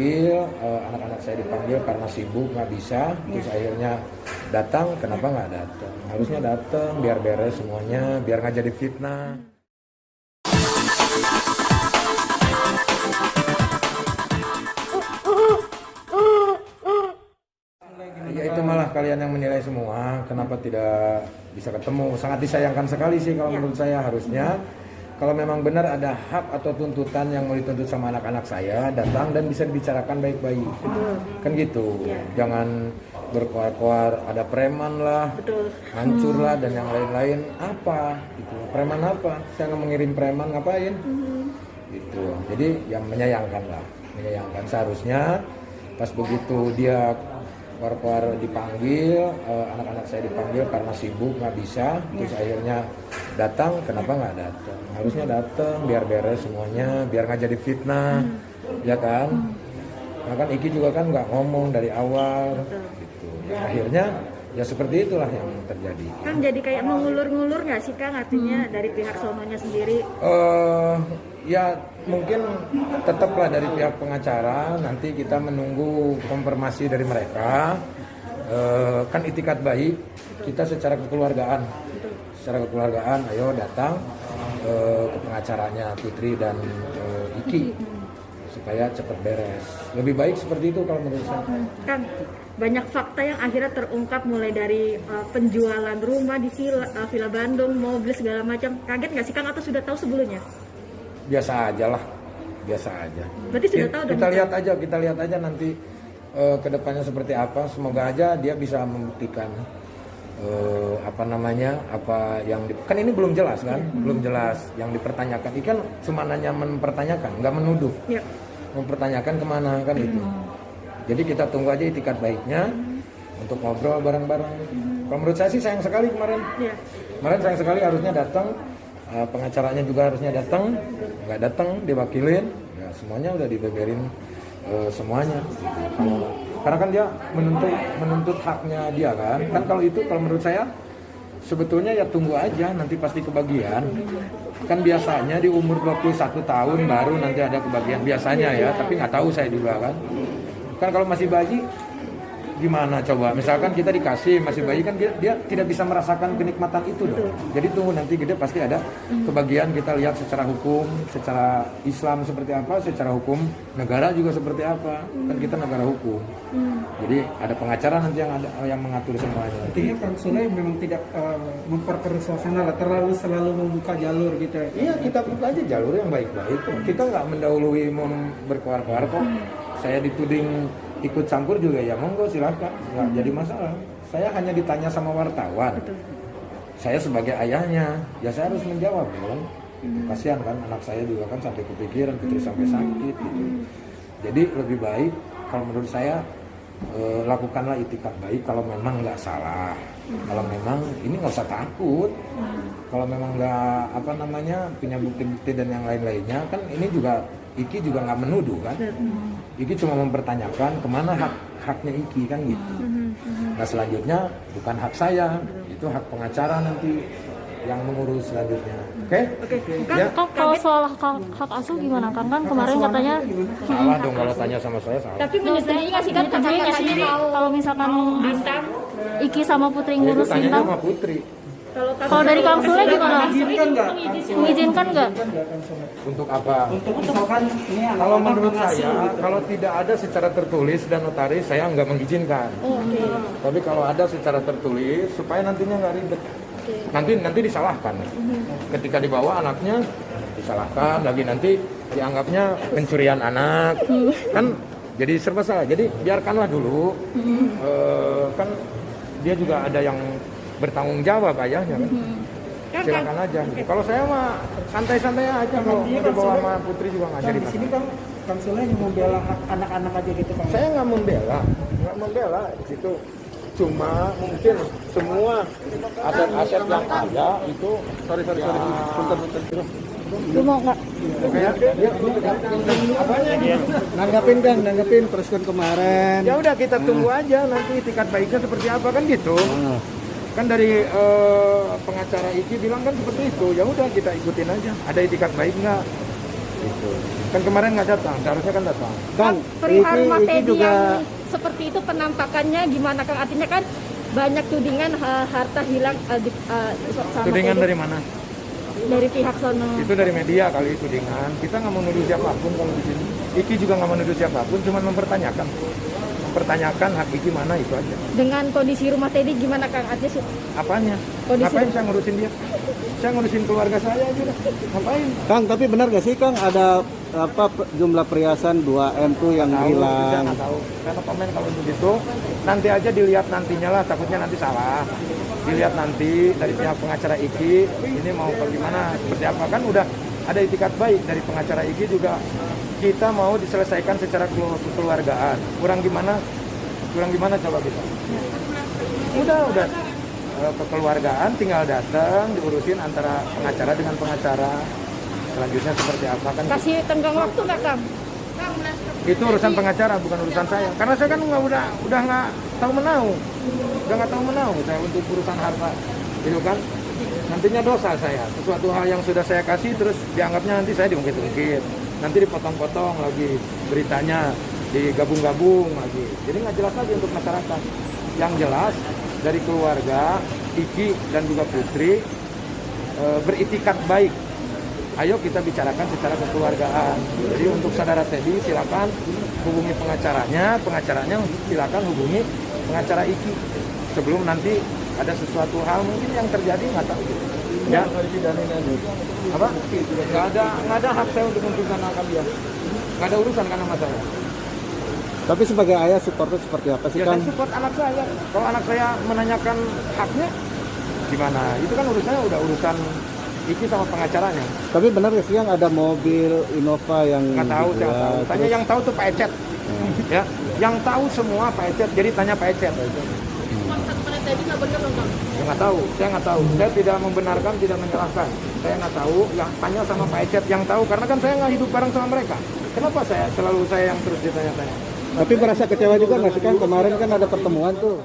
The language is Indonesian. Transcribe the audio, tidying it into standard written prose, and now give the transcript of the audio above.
dipanggil, anak-anak saya dipanggil karena sibuk nggak bisa, terus akhirnya datang. Kenapa nggak datang? Harusnya datang biar beres semuanya, biar nggak jadi fitnah. Ya itu malah kalian yang menilai semua, kenapa tidak bisa ketemu. Sangat disayangkan sekali sih kalau menurut saya. Harusnya kalau memang benar ada hak atau tuntutan yang mau dituntut sama anak-anak saya, datang dan bisa dibicarakan baik-baik. Kan gitu. Jangan berkoar-koar, ada preman lah, hancur lah dan yang lain-lain. Apa gitu? Preman apa? Saya nggak mengirim preman, ngapain? Gitu. Jadi yang menyayangkan lah, menyayangkan. Seharusnya pas begitu dia keluar dipanggil, anak-anak saya dipanggil karena sibuk nggak bisa, terus akhirnya datang. Kenapa nggak datang? Harusnya datang biar beres semuanya, biar nggak jadi fitnah, ya kan? Nah kan Iki juga kan nggak ngomong dari awal, gitu. Ya, akhirnya ya seperti itulah yang terjadi. Kan jadi kayak mengulur-ngulur nggak sih Kang, artinya dari pihak sononya sendiri? Ya mungkin tetaplah dari pihak pengacara, nanti kita menunggu konfirmasi dari mereka. Kan itikat baik, kita secara kekeluargaan, ayo datang ke pengacaranya Putri dan Iki supaya cepat beres. Lebih baik seperti itu kalau menurut saya. Kan banyak fakta yang akhirnya terungkap, mulai dari penjualan rumah di Villa Bandung, mobil segala macam. Kaget nggak sih Kang, atau sudah tahu sebelumnya? Biasa aja lah, biasa aja. Berarti sudah tahu. Kita lihat aja nanti kedepannya seperti apa. Semoga aja dia bisa membuktikan apa yang kan ini belum jelas kan, belum jelas yang dipertanyakan. Ini kan cuma hanya mempertanyakan, nggak menuduh. Mempertanyakan kemana kan itu. Jadi kita tunggu aja itikat baiknya untuk ngobrol bareng-bareng. Kalau menurut saya sih sayang sekali kemarin. Kemarin sayang sekali, harusnya datang. Pengacaranya juga harusnya datang, nggak datang, diwakilin, ya semuanya udah dibeberin semuanya. Karena kan dia menuntut haknya dia kan kalau itu, kalau menurut saya sebetulnya ya tunggu aja, nanti pasti kebagian. Kan biasanya di umur 21 tahun baru nanti ada kebagian biasanya ya, tapi nggak tahu saya juga kan kalau masih bayi gimana coba, misalkan kita dikasih masih bayi kan dia tidak bisa merasakan kenikmatan itu dong. Jadi tunggu nanti gede pasti ada kebagian. Kita lihat secara hukum, secara Islam seperti apa, secara hukum negara juga seperti apa. Kan kita negara hukum. Jadi ada pengacara nanti yang mengatur semuanya. Artinya Kang Sule memang tidak memperkeruh suasana, selalu membuka jalur gitu. Iya, kita buka aja jalur yang baik-baik. Kita nggak mendahului berkoar-koar kok. Saya dituding ikut campur juga ya monggo silahkan, nggak jadi masalah. Saya hanya ditanya sama wartawan. Saya sebagai ayahnya ya saya harus menjawab dong. Kasihan kan anak saya juga kan sampai kepikiran, Putri sampai sakit gitu. Jadi lebih baik kalau menurut saya lakukanlah itikat baik kalau memang nggak salah. Kalau memang ini nggak usah takut. Kalau memang nggak punya bukti-bukti dan yang lain-lainnya, kan ini juga Iki juga nggak menuduh kan. Iki cuma mempertanyakan kemana haknya Iki kan gitu. Nah selanjutnya bukan hak saya, itu hak pengacara nanti yang mengurus selanjutnya. Oke? Kan, Ya. Kalau soal hak asuh gimana Kang? Kan kemarin katanya Salah dong kalau tanya sama saya, salah. tapi menyetujui nggak sih kan kakaknya sendiri kalau misalkan Bintang? Iki sama Putri Itu ngurus tanya Bintang, sama Putri. kalau dari Kang Sule gimana? Mengizinkan nggak? Mengizinkan nggak? Untuk apa? Untuk misalkan ini Kalau menurut saya, kalau tidak ada secara tertulis dan notaris, saya nggak mengizinkan. Tapi kalau ada secara tertulis, supaya nantinya nggak ribet. Nanti disalahkan. Ketika dibawa anaknya disalahkan lagi, nanti dianggapnya pencurian anak. Kan jadi serba salah. Jadi biarkanlah dulu. Kan dia juga ada yang bertanggung jawab ayahnya kan. Silakan aja. Kalau saya mah santai-santai aja, kalau mau dibawa sama Putri juga nggak jadi di sini masalah. Kang Sule hanya membela hak anak-anak aja gitu Kang. Saya nggak membela di situ. Cuma mungkin semua aset-aset yang ada itu sorry bentar. Lu mau nggak? Nanggapin terus kan kemarin. Ya udah kita tunggu aja nanti itikat baiknya seperti apa kan gitu. Kan dari pengacara Iki bilang kan seperti itu. Ya udah kita ikutin aja. Ada itikat baik nggak? Itu. Kan kemarin nggak datang, seharusnya kan datang. Kang, perihal rumah Iki Teddy juga yang seperti itu penampakannya gimana Kang? Artinya kan banyak tudingan harta hilang sama Tudingan Teddy dari mana? dari pihak sono. Itu dari media kali tudingan. Kita nggak mau nuduh siapapun kalau di sini. Iki juga nggak mau nuduh siapapun, cuma mempertanyakan hak Iki mana itu aja. Dengan kondisi rumah Teddy gimana Kang? Artinya Apanya? Kondisi- Ngapain saya ngurusin dia? Saya ngurusin keluarga saya aja dah. Ngapain? Kang, tapi benar gak sih Kang ada jumlah perhiasan 2M tuh yang Saya hilang? nggak tahu. Saya nggak komen kalau begitu. Nanti aja dilihat nantinya lah. Takutnya nanti salah. Dilihat nanti dari pihak pengacara Iki. Ini mau bagaimana? Seperti apa? Kan udah ada itikat baik dari pengacara Iki juga. Kita mau diselesaikan secara kekeluargaan. Kurang gimana? Kurang gimana coba kita? Udah kekeluargaan tinggal datang diurusin antara pengacara dengan pengacara. Selanjutnya seperti apa kan? kasih tenggang waktu nggak Kang? Itu urusan pengacara bukan urusan saya. Karena saya kan udah nggak tahu menau. Udah nggak tahu menau saya untuk urusan harta. Itu kan nantinya dosa saya. Sesuatu hal yang sudah saya kasih terus dianggapnya nanti saya diungkit-ungkit. Nanti dipotong-potong lagi beritanya, digabung-gabung lagi. Jadi nggak jelas lagi untuk masyarakat. Yang jelas dari keluarga Iki dan juga Putri beritikat baik. Ayo kita bicarakan secara kekeluargaan. Jadi untuk saudara Teddy silakan hubungi pengacaranya silakan hubungi pengacara Iki sebelum nanti ada sesuatu hal mungkin yang terjadi nggak tahu. Ya, apa? Nggak ada hak saya untuk mempidanakan dia. Nggak ada urusan karena masalah. Tapi sebagai ayah supporter seperti apa sih Ya Kang? saya support anak saya. Kalau anak saya menanyakan haknya, gimana? Itu kan urusannya udah urusan Iki sama pengacaranya. Tapi benar gak sih yang ada mobil Innova yang Nggak tahu, saya dijual, tahu. Tanya terus- yang tahu tuh Pak Ecet. Ya, yang tahu semua Pak Ecet. Jadi tanya Pak Ecet. Ya, nggak tahu, saya nggak tahu. Saya tidak membenarkan, tidak menyalahkan. Saya nggak tahu. Yang tanya sama Pak Ecet yang tahu, karena kan saya nggak hidup bareng sama mereka. Kenapa saya yang terus ditanya-tanya? Tapi merasa kecewa juga nggak sih Kang? Kemarin kan ada pertemuan tuh.